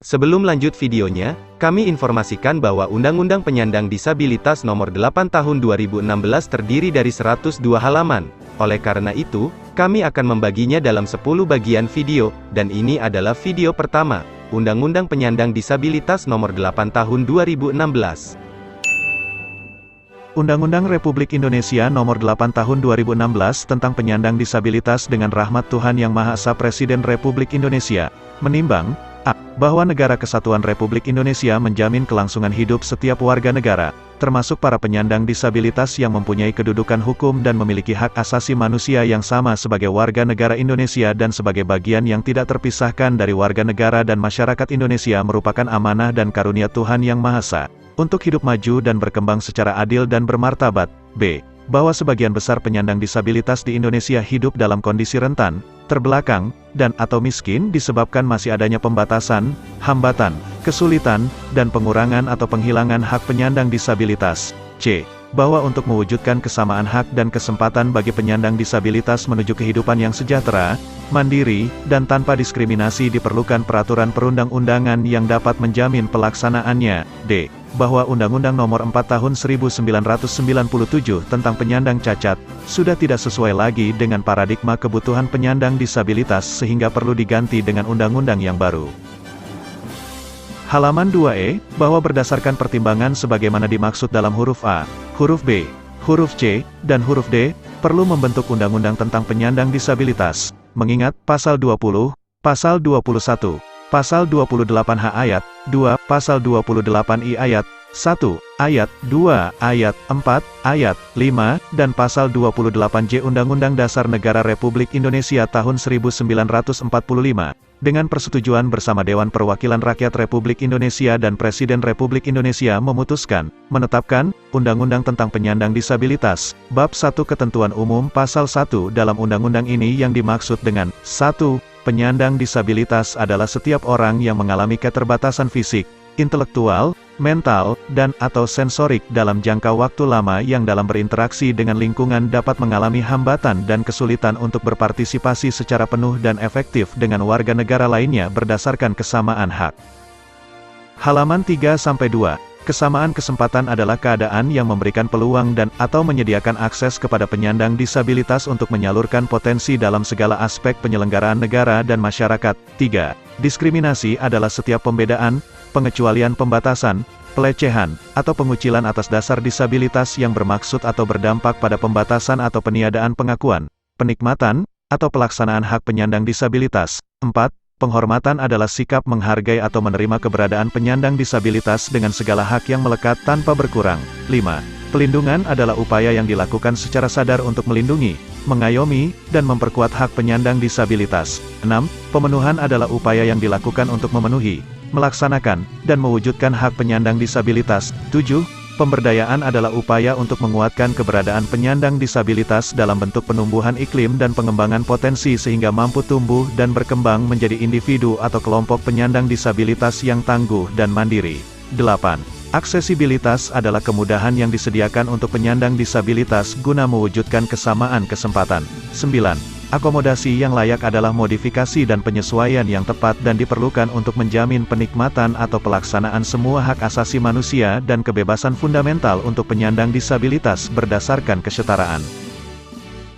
Sebelum lanjut videonya, kami informasikan bahwa Undang-Undang Penyandang Disabilitas Nomor 8 Tahun 2016 terdiri dari 102 halaman. Oleh karena itu, kami akan membaginya dalam 10 bagian video, dan ini adalah video pertama, Undang-Undang Penyandang Disabilitas Nomor 8 Tahun 2016. Undang-Undang Republik Indonesia Nomor 8 Tahun 2016 tentang penyandang disabilitas dengan rahmat Tuhan Yang Maha Esa. Presiden Republik Indonesia menimbang A. Bahwa Negara Kesatuan Republik Indonesia menjamin kelangsungan hidup setiap warga negara, termasuk para penyandang disabilitas yang mempunyai kedudukan hukum dan memiliki hak asasi manusia yang sama sebagai warga negara Indonesia dan sebagai bagian yang tidak terpisahkan dari warga negara dan masyarakat Indonesia merupakan amanah dan karunia Tuhan Yang Maha Esa, untuk hidup maju dan berkembang secara adil dan bermartabat. B. Bahwa sebagian besar penyandang disabilitas di Indonesia hidup dalam kondisi rentan, terbelakang, dan atau miskin disebabkan masih adanya pembatasan, hambatan, kesulitan, dan pengurangan atau penghilangan hak penyandang disabilitas. C. Bahwa untuk mewujudkan kesamaan hak dan kesempatan bagi penyandang disabilitas menuju kehidupan yang sejahtera, mandiri, dan tanpa diskriminasi diperlukan peraturan perundang-undangan yang dapat menjamin pelaksanaannya. D. Bahwa Undang-Undang Nomor 4 Tahun 1997 tentang penyandang cacat, sudah tidak sesuai lagi dengan paradigma kebutuhan penyandang disabilitas sehingga perlu diganti dengan undang-undang yang baru. Halaman 2E, bahwa berdasarkan pertimbangan sebagaimana dimaksud dalam huruf A, huruf B, huruf C, dan huruf D, perlu membentuk undang-undang tentang penyandang disabilitas, mengingat Pasal 20, Pasal 21, Pasal 28H ayat 2, Pasal 28I ayat 1, ayat 2, ayat 4, ayat 5, dan Pasal 28J Undang-Undang Dasar Negara Republik Indonesia tahun 1945, dengan persetujuan bersama Dewan Perwakilan Rakyat Republik Indonesia dan Presiden Republik Indonesia memutuskan, menetapkan, Undang-Undang tentang Penyandang Disabilitas, Bab 1 Ketentuan Umum Pasal 1 dalam Undang-Undang ini yang dimaksud dengan 1. Penyandang disabilitas adalah setiap orang yang mengalami keterbatasan fisik, intelektual, mental, dan atau sensorik dalam jangka waktu lama yang dalam berinteraksi dengan lingkungan dapat mengalami hambatan dan kesulitan untuk berpartisipasi secara penuh dan efektif dengan warga negara lainnya berdasarkan kesamaan hak. Halaman 3-2. Kesamaan kesempatan adalah keadaan yang memberikan peluang dan atau menyediakan akses kepada penyandang disabilitas untuk menyalurkan potensi dalam segala aspek penyelenggaraan negara dan masyarakat. 3. Diskriminasi adalah setiap pembedaan, pengecualian pembatasan, pelecehan, atau pengucilan atas dasar disabilitas yang bermaksud atau berdampak pada pembatasan atau peniadaan pengakuan, penikmatan, atau pelaksanaan hak penyandang disabilitas. 4. Penghormatan adalah sikap menghargai atau menerima keberadaan penyandang disabilitas dengan segala hak yang melekat tanpa berkurang. 5. Pelindungan adalah upaya yang dilakukan secara sadar untuk melindungi, mengayomi, dan memperkuat hak penyandang disabilitas. 6. Pemenuhan adalah upaya yang dilakukan untuk memenuhi, melaksanakan, dan mewujudkan hak penyandang disabilitas. 7. Pemberdayaan adalah upaya untuk menguatkan keberadaan penyandang disabilitas dalam bentuk penumbuhan iklim dan pengembangan potensi sehingga mampu tumbuh dan berkembang menjadi individu atau kelompok penyandang disabilitas yang tangguh dan mandiri. 8. Aksesibilitas adalah kemudahan yang disediakan untuk penyandang disabilitas guna mewujudkan kesamaan kesempatan. 9. Akomodasi yang layak adalah modifikasi dan penyesuaian yang tepat dan diperlukan untuk menjamin penikmatan atau pelaksanaan semua hak asasi manusia dan kebebasan fundamental untuk penyandang disabilitas berdasarkan kesetaraan.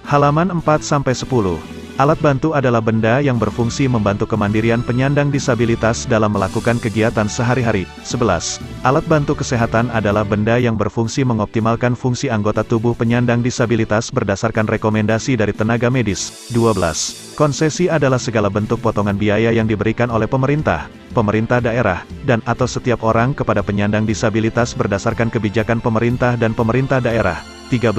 Halaman 4-10. Alat bantu adalah benda yang berfungsi membantu kemandirian penyandang disabilitas dalam melakukan kegiatan sehari-hari. 11. Alat bantu kesehatan adalah benda yang berfungsi mengoptimalkan fungsi anggota tubuh penyandang disabilitas berdasarkan rekomendasi dari tenaga medis. 12. Konsesi adalah segala bentuk potongan biaya yang diberikan oleh pemerintah, pemerintah daerah, dan atau setiap orang kepada penyandang disabilitas berdasarkan kebijakan pemerintah dan pemerintah daerah. 13.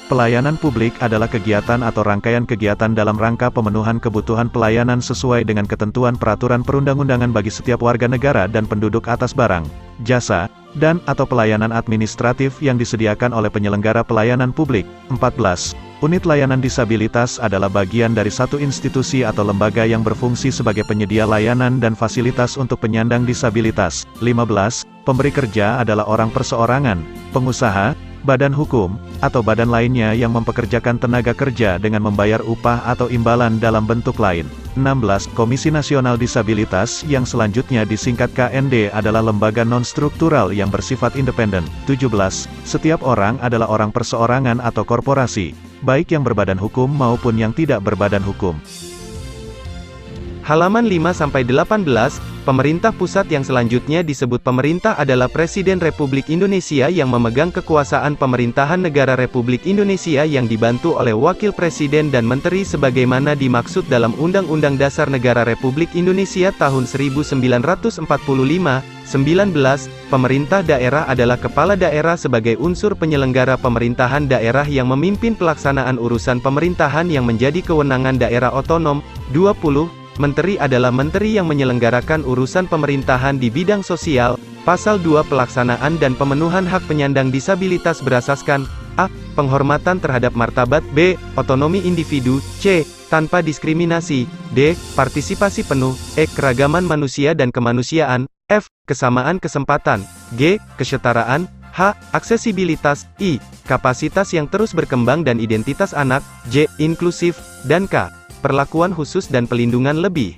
Pelayanan publik adalah kegiatan atau rangkaian kegiatan dalam rangka pemenuhan kebutuhan pelayanan sesuai dengan ketentuan peraturan perundang-undangan bagi setiap warga negara dan penduduk atas barang, jasa, dan atau pelayanan administratif yang disediakan oleh penyelenggara pelayanan publik. 14. Unit layanan disabilitas adalah bagian dari satu institusi atau lembaga yang berfungsi sebagai penyedia layanan dan fasilitas untuk penyandang disabilitas. 15. Pemberi kerja adalah orang perseorangan, pengusaha, badan hukum, atau badan lainnya yang mempekerjakan tenaga kerja dengan membayar upah atau imbalan dalam bentuk lain. 16. Komisi Nasional Disabilitas yang selanjutnya disingkat KND adalah lembaga non-struktural yang bersifat independen. 17. Setiap orang adalah orang perseorangan atau korporasi, baik yang berbadan hukum maupun yang tidak berbadan hukum. Halaman 5-18, pemerintah pusat yang selanjutnya disebut pemerintah adalah Presiden Republik Indonesia yang memegang kekuasaan pemerintahan negara Republik Indonesia yang dibantu oleh Wakil Presiden dan Menteri sebagaimana dimaksud dalam Undang-Undang Dasar Negara Republik Indonesia tahun 1945. 19. Pemerintah daerah adalah kepala daerah sebagai unsur penyelenggara pemerintahan daerah yang memimpin pelaksanaan urusan pemerintahan yang menjadi kewenangan daerah otonom. 20. Menteri adalah menteri yang menyelenggarakan urusan pemerintahan di bidang sosial. Pasal 2 Pelaksanaan dan pemenuhan hak penyandang disabilitas berasaskan a. Penghormatan terhadap martabat, b. Otonomi individu, c. Tanpa diskriminasi, d. Partisipasi penuh, e. Keragaman manusia dan kemanusiaan, f. Kesamaan kesempatan, g. Kesetaraan, h. Aksesibilitas, i. Kapasitas yang terus berkembang dan identitas anak, j. Inklusif, dan k. Perlakuan khusus dan pelindungan lebih.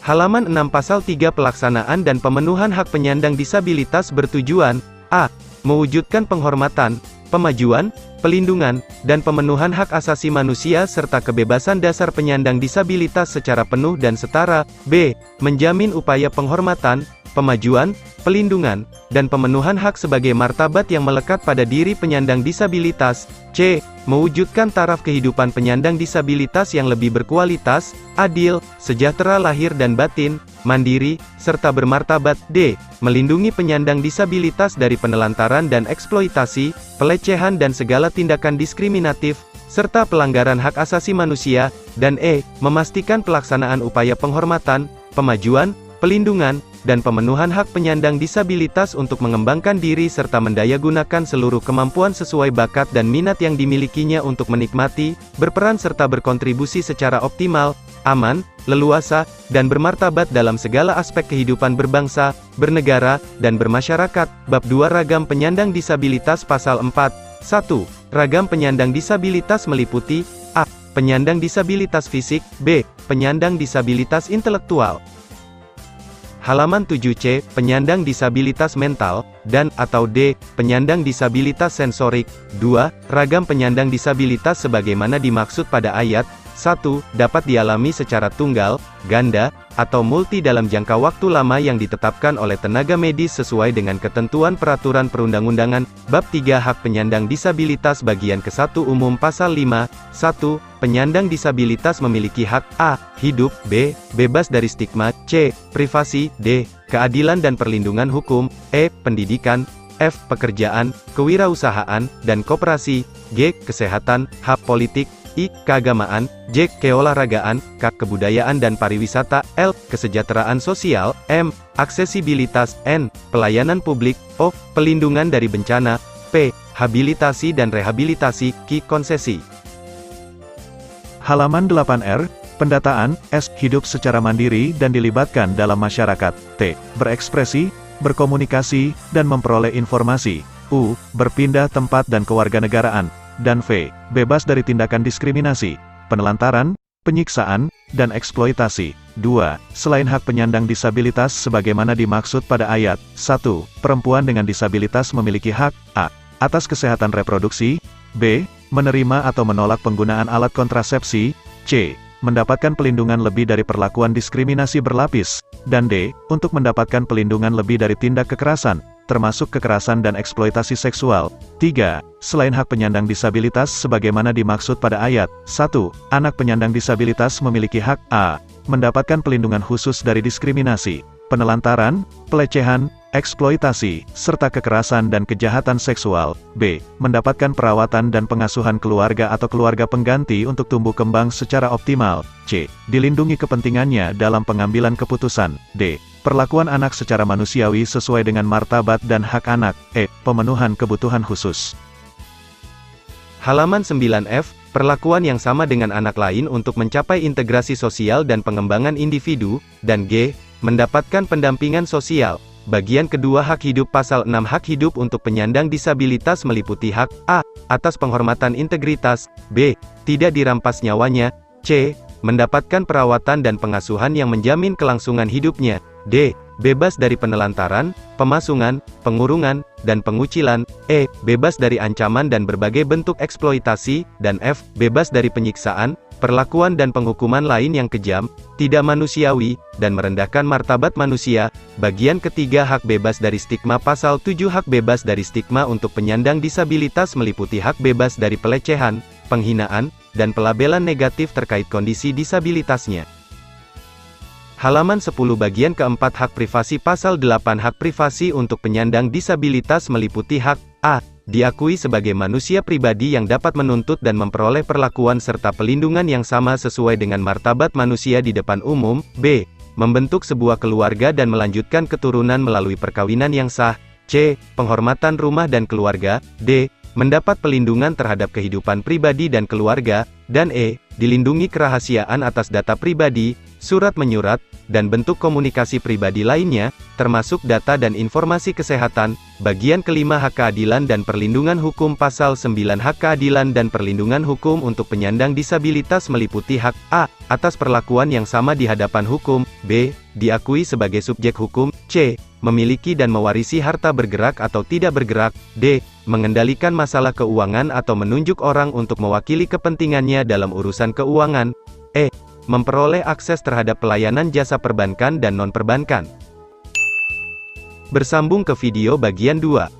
Halaman 6 Pasal 3 Pelaksanaan dan pemenuhan hak penyandang disabilitas bertujuan a. Mewujudkan penghormatan, pemajuan, pelindungan, dan pemenuhan hak asasi manusia serta kebebasan dasar penyandang disabilitas secara penuh dan setara. b. Menjamin upaya penghormatan, pemajuan, pelindungan, dan pemenuhan hak sebagai martabat yang melekat pada diri penyandang disabilitas. c. Mewujudkan taraf kehidupan penyandang disabilitas yang lebih berkualitas, adil, sejahtera lahir dan batin, mandiri, serta bermartabat. d. Melindungi penyandang disabilitas dari penelantaran dan eksploitasi, pelecehan dan segala tindakan diskriminatif, serta pelanggaran hak asasi manusia, dan e. Memastikan pelaksanaan upaya penghormatan, pemajuan, pelindungan, dan pemenuhan hak penyandang disabilitas untuk mengembangkan diri serta mendayagunakan seluruh kemampuan sesuai bakat dan minat yang dimilikinya untuk menikmati, berperan serta berkontribusi secara optimal, aman, leluasa, dan bermartabat dalam segala aspek kehidupan berbangsa, bernegara, dan bermasyarakat. Bab 2 Ragam penyandang disabilitas Pasal 4. 1. Ragam penyandang disabilitas meliputi a. Penyandang disabilitas fisik, b. Penyandang disabilitas intelektual. Halaman 7C, penyandang disabilitas mental, dan atau D, penyandang disabilitas sensorik. 2. Ragam penyandang disabilitas sebagaimana dimaksud pada ayat 1. Dapat dialami secara tunggal, ganda, atau multi dalam jangka waktu lama yang ditetapkan oleh tenaga medis sesuai dengan ketentuan peraturan perundang-undangan. Bab 3 Hak penyandang disabilitas bagian ke-1 umum Pasal 5. 1. Penyandang disabilitas memiliki hak a. Hidup, b. Bebas dari stigma, c. Privasi, d. Keadilan dan perlindungan hukum, e. Pendidikan, f. Pekerjaan, kewirausahaan, dan koperasi, g. Kesehatan, h. Politik, I. Keagamaan, J. Keolahragaan, K. Kebudayaan dan pariwisata, L. Kesejahteraan sosial, M. Aksesibilitas, N. Pelayanan publik, O. Pelindungan dari bencana, P. Habilitasi dan rehabilitasi, Q. Konsesi. Halaman 8R, pendataan, S. Hidup secara mandiri dan dilibatkan dalam masyarakat, T. Berekspresi, berkomunikasi, dan memperoleh informasi, U. Berpindah tempat dan kewarganegaraan, dan V. Bebas dari tindakan diskriminasi, penelantaran, penyiksaan, dan eksploitasi. 2. Selain hak penyandang disabilitas sebagaimana dimaksud pada ayat 1, perempuan dengan disabilitas memiliki hak a. Atas kesehatan reproduksi, b. Menerima atau menolak penggunaan alat kontrasepsi, c. Mendapatkan pelindungan lebih dari perlakuan diskriminasi berlapis, dan d. Untuk mendapatkan pelindungan lebih dari tindak kekerasan, termasuk kekerasan dan eksploitasi seksual. 3. Selain hak penyandang disabilitas sebagaimana dimaksud pada ayat 1, anak penyandang disabilitas memiliki hak a. Mendapatkan pelindungan khusus dari diskriminasi, penelantaran, pelecehan, eksploitasi, serta kekerasan dan kejahatan seksual. B. Mendapatkan perawatan dan pengasuhan keluarga atau keluarga pengganti untuk tumbuh kembang secara optimal. C. Dilindungi kepentingannya dalam pengambilan keputusan. D. Perlakuan anak secara manusiawi sesuai dengan martabat dan hak anak. E. Pemenuhan kebutuhan khusus. Halaman 9F, perlakuan yang sama dengan anak lain untuk mencapai integrasi sosial dan pengembangan individu, dan G. Mendapatkan pendampingan sosial. Bagian kedua hak hidup. Pasal 6 hak hidup untuk penyandang disabilitas meliputi hak a. Atas penghormatan integritas, b. Tidak dirampas nyawanya, c. Mendapatkan perawatan dan pengasuhan yang menjamin kelangsungan hidupnya, d. Bebas dari penelantaran, pemasungan, pengurungan, dan pengucilan, e. Bebas dari ancaman dan berbagai bentuk eksploitasi, dan f. Bebas dari penyiksaan, perlakuan dan penghukuman lain yang kejam, tidak manusiawi, dan merendahkan martabat manusia. Bagian ketiga hak bebas dari stigma. Pasal 7 hak bebas dari stigma untuk penyandang disabilitas meliputi hak bebas dari pelecehan, penghinaan, dan pelabelan negatif terkait kondisi disabilitasnya. Halaman 10 bagian keempat hak privasi. Pasal 8 hak privasi untuk penyandang disabilitas meliputi hak a. Diakui sebagai manusia pribadi yang dapat menuntut dan memperoleh perlakuan serta pelindungan yang sama sesuai dengan martabat manusia di depan umum, b. Membentuk sebuah keluarga dan melanjutkan keturunan melalui perkawinan yang sah, c. Penghormatan rumah dan keluarga, d. Mendapat pelindungan terhadap kehidupan pribadi dan keluarga, dan e. Dilindungi kerahasiaan atas data pribadi, surat menyurat, dan bentuk komunikasi pribadi lainnya, termasuk data dan informasi kesehatan. Bagian kelima hak keadilan dan perlindungan hukum. Pasal 9 hak keadilan dan perlindungan hukum untuk penyandang disabilitas meliputi hak a. Atas perlakuan yang sama di hadapan hukum, b. Diakui sebagai subjek hukum, c. Memiliki dan mewarisi harta bergerak atau tidak bergerak, d. Mengendalikan masalah keuangan atau menunjuk orang untuk mewakili kepentingannya dalam urusan keuangan, e. Memperoleh akses terhadap pelayanan jasa perbankan dan non-perbankan. Bersambung ke video bagian 2.